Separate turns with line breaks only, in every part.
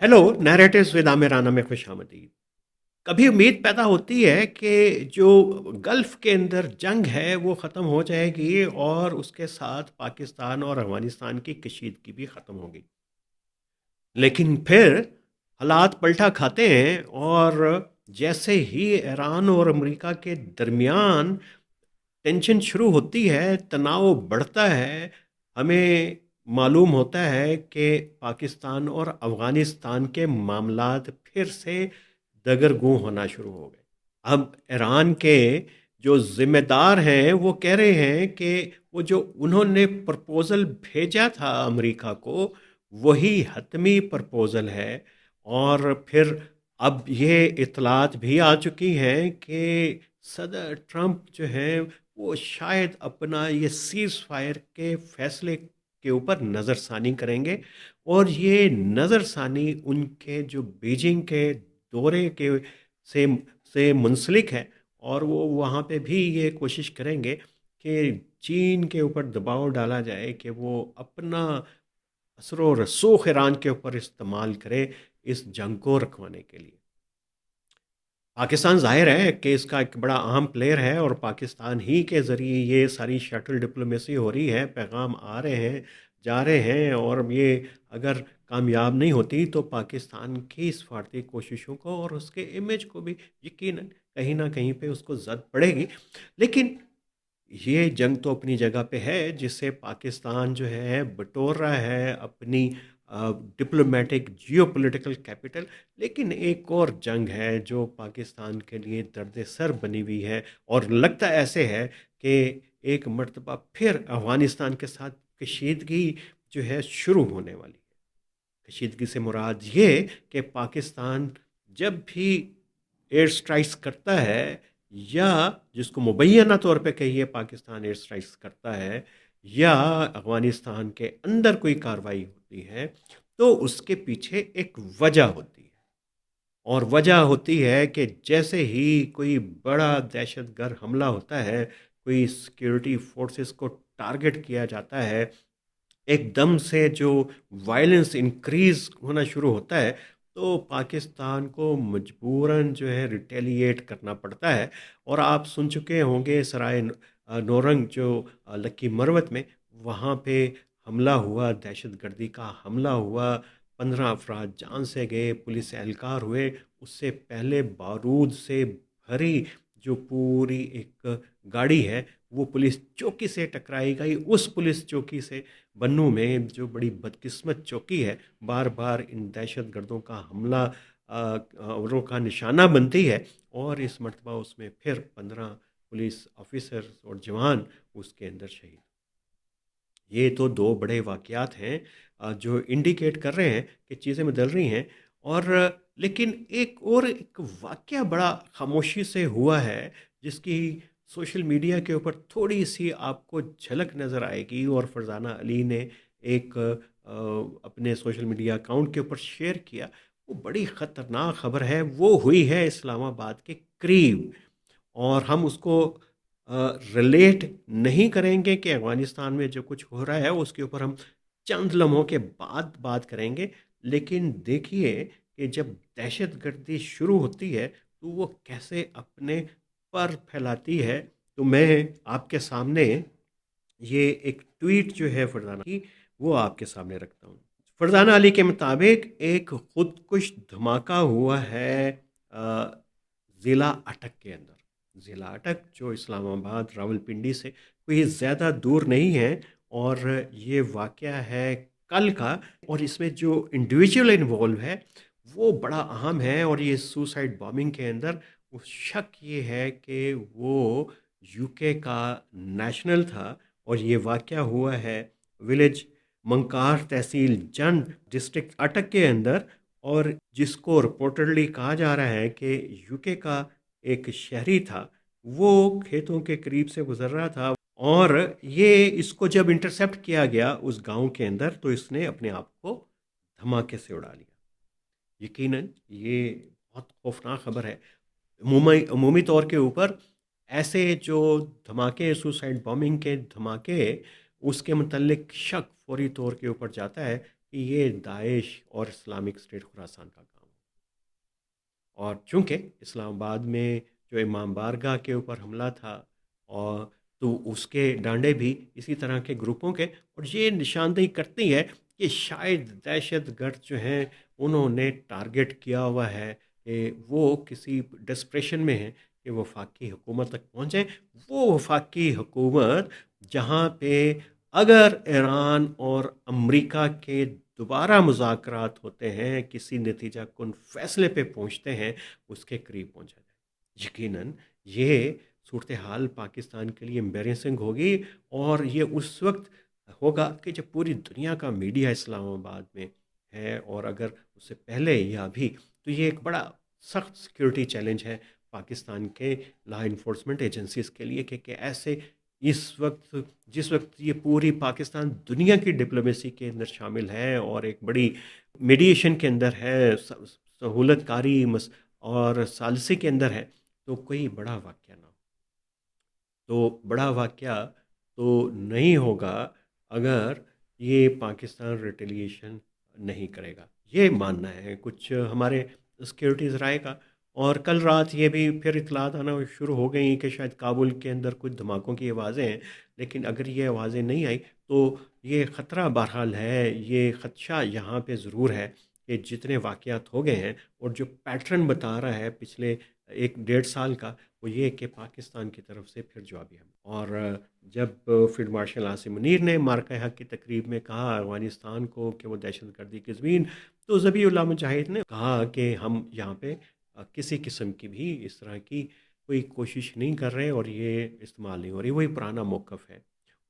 Hello, narratives with Aamir Rana में खुशामदीद। कभी उम्मीद पैदा होती है कि जो गल्फ़ के अंदर जंग है वो ख़त्म हो जाएगी और उसके साथ पाकिस्तान और अफ़गानिस्तान की कशीदगी भी ख़त्म होगी। लेकिन फिर हालात पलटा खाते हैं और जैसे ही ईरान और अमेरिका के दरमियान टेंशन शुरू होती है, तनाव बढ़ता है, हमें मालूम होता है कि पाकिस्तान और अफ़गानिस्तान के मामलात फिर से दगरगूं होना शुरू हो गए। अब ईरान के जो ज़िम्मेदार हैं वो कह रहे हैं कि वो जो उन्होंने प्रपोज़ल भेजा था अमेरिका को, वही हतमी प्रपोज़ल है। और फिर अब ये इत्तलात भी आ चुकी हैं कि सदर ट्रंप जो हैं वो शायद अपना ये सीज़ फायर के फैसले के ऊपर नज़रसानी करेंगे। और ये नज़रसानी उनके जो बीजिंग के दौरे के से से मुंसलिक है। और वो वहाँ पे भी ये कोशिश करेंगे कि चीन के ऊपर दबाव डाला जाए कि वो अपना असर व रसूख ईरान के ऊपर इस्तेमाल करे इस जंग को रखवाने के लिए। पाकिस्तान ज़ाहिर है कि इसका एक बड़ा अहम प्लेयर है और पाकिस्तान ही के ज़रिए ये सारी शटल डिप्लोमेसी हो रही है, पैगाम आ रहे हैं, जा रहे हैं। और ये अगर कामयाब नहीं होती तो पाकिस्तान की सफारती कोशिशों को और उसके इमेज को भी यकीनन कहीं ना कहीं पे उसको जद पड़ेगी। लेकिन ये जंग तो अपनी जगह पे है जिससे पाकिस्तान जो है बटोर रहा है अपनी डिप्लोमेटिक जियोपॉलिटिकल कैपिटल। लेकिन एक और जंग है जो पाकिस्तान के लिए दर्द सर बनी हुई है और लगता ऐसे है कि एक मर्तबा फिर अफगानिस्तान के साथ कशीदगी जो है शुरू होने वाली है। कशीदगी से मुराद ये कि पाकिस्तान जब भी एयर स्ट्राइक्स करता है या जिसको मुबैना तौर पे कहिए पाकिस्तान एयर स्ट्राइक्स करता है या अफगानिस्तान के अंदर कोई कार्रवाई होती है तो उसके पीछे एक वजह होती है। और वजह होती है कि जैसे ही कोई बड़ा दहशतगर्द हमला होता है, कोई सिक्योरिटी फोर्सेस को टारगेट किया जाता है, एकदम से जो वायलेंस इंक्रीज होना शुरू होता है, तो पाकिस्तान को मजबूरन जो है रिटेलिएट करना पड़ता है। और आप सुन चुके होंगे सराय नौरंग जो लक्की मरवत में वहाँ पे हमला हुआ, दहशतगर्दी का हमला हुआ, 15 अफराद जान से गए, पुलिस एहलकार हुए। उससे पहले बारूद से भरी जो पूरी एक गाड़ी है वो पुलिस चौकी से टकराई गई। उस पुलिस चौकी से बन्नू में जो बड़ी बदकिस्मत चौकी है, बार बार इन दहशत गर्दों का हमला औरों का निशाना बनती है। और इस मरतबा उसमें फिर 15 पुलिस ऑफिसर और जवान उसके अंदर शहीद। ये तो दो बड़े वाक़यात हैं जो इंडिकेट कर रहे हैं कि चीज़ें बदल रही हैं। और लेकिन एक वाक़या बड़ा खामोशी से हुआ है जिसकी सोशल मीडिया के ऊपर थोड़ी-सी आपको झलक नज़र आएगी। और फरज़ाना अली ने एक अपने सोशल मीडिया अकाउंट के ऊपर शेयर किया। वो बड़ी ख़तरनाक ख़बर है, वो हुई है इस्लामाबाद के करीब। और हम उसको रिलेट नहीं करेंगे कि अफ़गानिस्तान में जो कुछ हो रहा है उसके ऊपर हम चंद लम्हों के बाद बात करेंगे। लेकिन देखिए कि जब दहशतगर्दी शुरू होती है तो वो कैसे अपने पर फैलाती है। तो मैं आपके सामने ये एक ट्वीट जो है फरजाना की वो आपके सामने रखता हूँ। फरजाना अली के मुताबिक एक खुदकुश धमाका हुआ है ज़िला अटक के अंदर। ज़िला अटक जो इस्लामाबाद रावलपिंडी से कोई ज़्यादा दूर नहीं है। और ये वाक़या है कल का। और इसमें जो इंडिविजुअल इन्वॉल्व है वो बड़ा अहम है। और ये सुसाइड बॉम्बिंग के अंदर वो शक ये है कि वो यूके का नेशनल था। और ये वाक़या हुआ है विलेज मंकार तहसील जंड डिस्ट्रिक्ट अटक के अंदर। और जिसको रिपोर्टेडली कहा जा रहा है कि यूके का एक शहरी था, वो खेतों के करीब से गुजर रहा था। और ये इसको जब इंटरसेप्ट किया गया उस गांव के अंदर तो इसने अपने आप को धमाके से उड़ा लिया। यकीनन ये बहुत खौफनाक खबर है। अमूमी तौर के ऊपर ऐसे जो धमाके, सुसाइड बॉम्बिंग के धमाके, उसके मुतल्लिक शक फौरी तौर के ऊपर जाता है कि ये दाइश और इस्लामिक स्टेट खुरासान का काम है। और चूंकि इस्लामाबाद में जो इमाम बारगाह के ऊपर हमला था, और तो उसके डांडे भी इसी तरह के ग्रुपों के, और ये निशानदेही करती है कि शायद दहशत गर्द जो हैं उन्होंने टारगेट किया हुआ है कि वो किसी डिस्प्रेशन में हैं कि वफाकी हुकूमत तक पहुँचें। वो वफाकी हुकूमत जहाँ पे अगर ईरान और अमेरिका के दोबारा मुज़ाकरात होते हैं, किसी नतीजा कुन फ़ैसले पे पहुँचते हैं, उसके करीब पहुँचा जाए। यकीनन ये सूरत हाल पाकिस्तान के लिए एम्बेरेसिंग होगी, और ये उस वक्त होगा कि जब पूरी दुनिया का मीडिया इस्लामाबाद में है, और अगर उससे पहले या अभी, तो ये एक बड़ा सख्त सिक्योरिटी चैलेंज है पाकिस्तान के लॉ इन्फोर्समेंट एजेंसीज के लिए, कि ऐसे इस वक्त, जिस वक्त ये पूरी पाकिस्तान दुनिया की डिप्लोमेसी के अंदर शामिल है और एक बड़ी मीडिएशन के अंदर है, सहूलतकारी और सालसी के अंदर है, तो कोई बड़ा वाक़या ना हो। तो बड़ा वाक़या तो नहीं होगा अगर ये पाकिस्तान रिटेलिएशन नहीं करेगा, ये मानना है कुछ हमारे सिक्योरिटीज़ राय का। और कल रात ये भी फिर इतलात आना शुरू हो गई कि शायद काबुल के अंदर कुछ धमाकों की आवाज़ें हैं, लेकिन अगर ये आवाज़ें नहीं आई तो ये ख़तरा बहरहाल है, ये ख़दशा यहाँ पे ज़रूर है कि जितने वाक़यात हो गए हैं और जो पैटर्न बता रहा है पिछले 1 डेढ़ साल का, वो ये कि पाकिस्तान की तरफ से फिर जवाबी हमला। और जब फील्ड मार्शल आसिम मुनीर ने मार्का हक की तकरीब में कहा अफ़गानिस्तान को कि वो दहशत गर्दी की ज़मीन, तो ज़बीउल्लाह मुजाहिद ने कहा कि हम यहाँ पे किसी किस्म की भी इस तरह की कोई कोशिश नहीं कर रहे और ये इस्तेमाल नहीं हो रही, वही पुराना मौक़िफ़ है।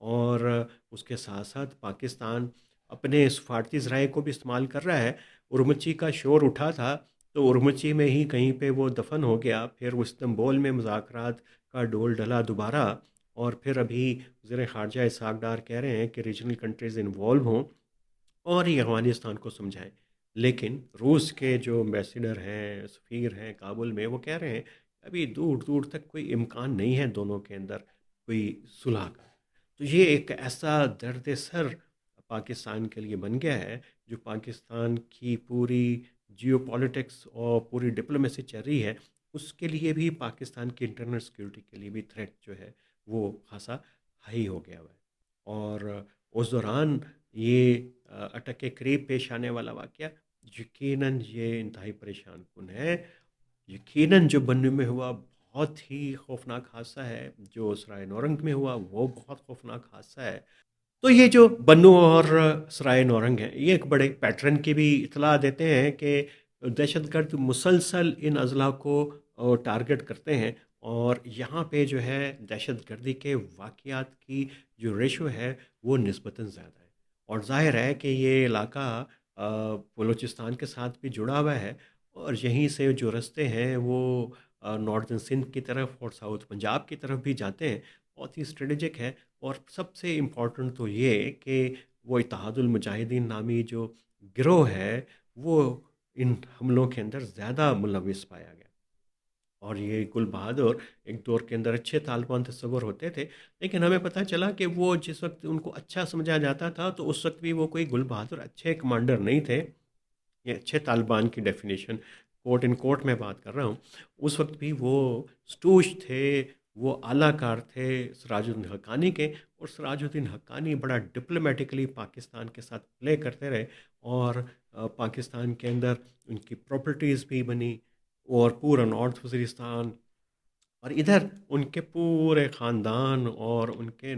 और उसके साथ साथ पाकिस्तान अपने सफारती ज़राए को भी इस्तेमाल कर रहा है। उर्मची का शोर उठा था, तो उर्मची में ही कहीं पे वो दफन हो गया, फिर वो इस्तांबुल में मुज़ाकरात का डोल डला दोबारा, और फिर अभी वज़ीर ख़ारजा इसहाक़ डार कह रहे हैं कि रीजनल कंट्रीज़ इन्वॉल्व हों और ये अफ़गानिस्तान को समझाएं। लेकिन रूस के जो एम्बेसडर हैं, सफ़ीर हैं काबुल में, वो कह रहे हैं अभी दूर दूर तक कोई इम्कान नहीं है दोनों के अंदर कोई सुलह का। तो ये एक ऐसा दर्द सर पाकिस्तान के लिए बन गया है, जो पाकिस्तान की पूरी जियोपॉलिटिक्स और पूरी डिप्लोमेसी चल रही है, उसके लिए भी, पाकिस्तान की इंटरनल सिक्योरिटी के लिए भी थ्रेट जो है वो खासा हाई हो गया हुआ है। और उस दौरान ये अटक के करीब पेश आने वाला वाक़या यकीनन ये इंतहाई परेशान कुन है। यकीनन जो बन्नू में हुआ बहुत ही खौफनाक हादसा है, जो सराय नौरंग में हुआ वो बहुत खौफनाक हादसा है। तो ये जो बन्नू और सराय नौरंग हैं, ये एक बड़े पैटर्न की भी इतला देते हैं कि दहशतगर्द मुसलसल इन अज़ला को टारगेट करते हैं, और यहाँ पे जो है दहशतगर्दी के वाक़यात की जो रेशो है वो निस्बतन ज़्यादा है। और ज़ाहिर है कि ये इलाका बलूचिस्तान के साथ भी जुड़ा हुआ है, और यहीं से जो रास्ते हैं वो नॉर्दर्न सिंध की तरफ और साउथ पंजाब की तरफ भी जाते हैं। बहुत ही स्ट्रेटेजिक है। और सबसे इम्पोर्टेंट तो ये कि वो इत्तेहादुल मुजाहिदीन नामी जो गिरोह है, वो इन हमलों के अंदर ज़्यादा मुलविस पाया गया। और ये गुल बहादुर एक दौर के अंदर अच्छे तालिबान तस्वर होते थे, लेकिन हमें पता चला कि वो जिस वक्त उनको अच्छा समझा जाता था, तो उस वक्त भी वो कोई गुल बहादुर अच्छे कमांडर नहीं थे। ये अच्छे तालिबान की डेफिनेशन कोट इन कोट में बात कर रहा हूँ। उस वक्त भी वो स्टूज थे, वो आलाकार थे सिराजुद्दीन हक्कानी के, और सिराजुद्दीन हक्कानी बड़ा डिप्लोमेटिकली पाकिस्तान के साथ प्ले करते रहे, और पाकिस्तान के अंदर उनकी प्रॉपर्टीज़ भी बनी, और पूरा नॉर्थ वज़ीरिस्तान, और इधर उनके पूरे ख़ानदान और उनके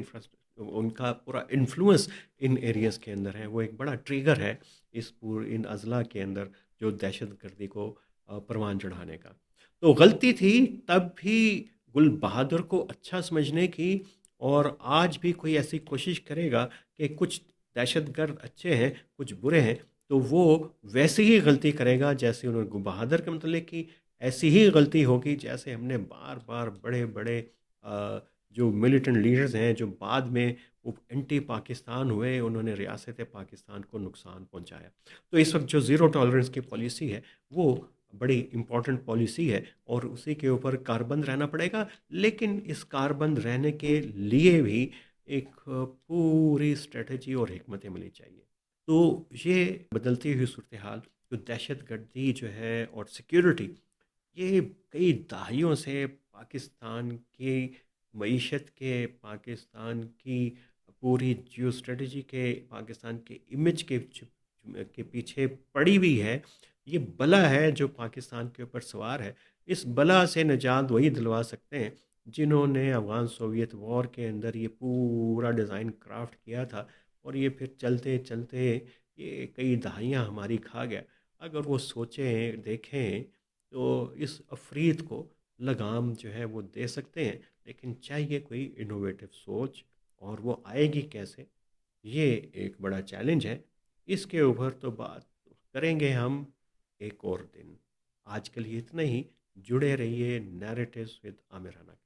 उनका पूरा इन्फ्लुएंस इन एरियाज़ के अंदर है। वो एक बड़ा ट्रिगर है इस इन अज़ला के अंदर, जो दहशत गर्दी को परवान चढ़ाने का। तो गलती थी तब भी गुल बहादुर को अच्छा समझने की, और आज भी कोई ऐसी कोशिश करेगा कि कुछ दहशतगर्द अच्छे हैं, कुछ बुरे हैं, तो वो वैसे ही गलती करेगा जैसे उन्होंने गुल बहादुर के मतलब की। ऐसी ही गलती होगी जैसे हमने बार बार बड़े बड़े जो मिलिटेंट लीडर्स हैं, जो बाद में वो एंटी पाकिस्तान हुए, उन्होंने रियासत पाकिस्तान को नुकसान पहुंचाया। तो इस वक्त जो ज़ीरो टॉलरेंस की पॉलिसी है वो बड़ी इम्पॉर्टेंट पॉलिसी है, और उसी के ऊपर कारबंद रहना पड़ेगा। लेकिन इस कारबंद रहने के लिए भी एक पूरी स्ट्रेटजी और हिकमत अमली चाहिए। तो ये बदलती हुई सूरत हाल, जो दहशतगर्दी जो है और सिक्योरिटी, ये कई दहाइयों से पाकिस्तान की मईशत के, पाकिस्तान की पूरी जियो स्ट्रेटजी के, पाकिस्तान के इमेज के पीछे पड़ी हुई है। ये बला है जो पाकिस्तान के ऊपर सवार है। इस बला से निजात वही दिलवा सकते हैं जिन्होंने अफ़गान सोवियत वॉर के अंदर ये पूरा डिज़ाइन क्राफ्ट किया था, और ये फिर चलते चलते ये कई दहाइयाँ हमारी खा गया। अगर वो सोचें, देखें, तो इस अफरीत को लगाम जो है वो दे सकते हैं, लेकिन चाहिए कोई इनोवेटिव सोच, और वो आएगी कैसे, ये एक बड़ा चैलेंज है। इसके ऊपर तो बात करेंगे हम एक और दिन। आज के लिए इतना ही। जुड़े रहिए नैरेटिव्स विद आमिर राना।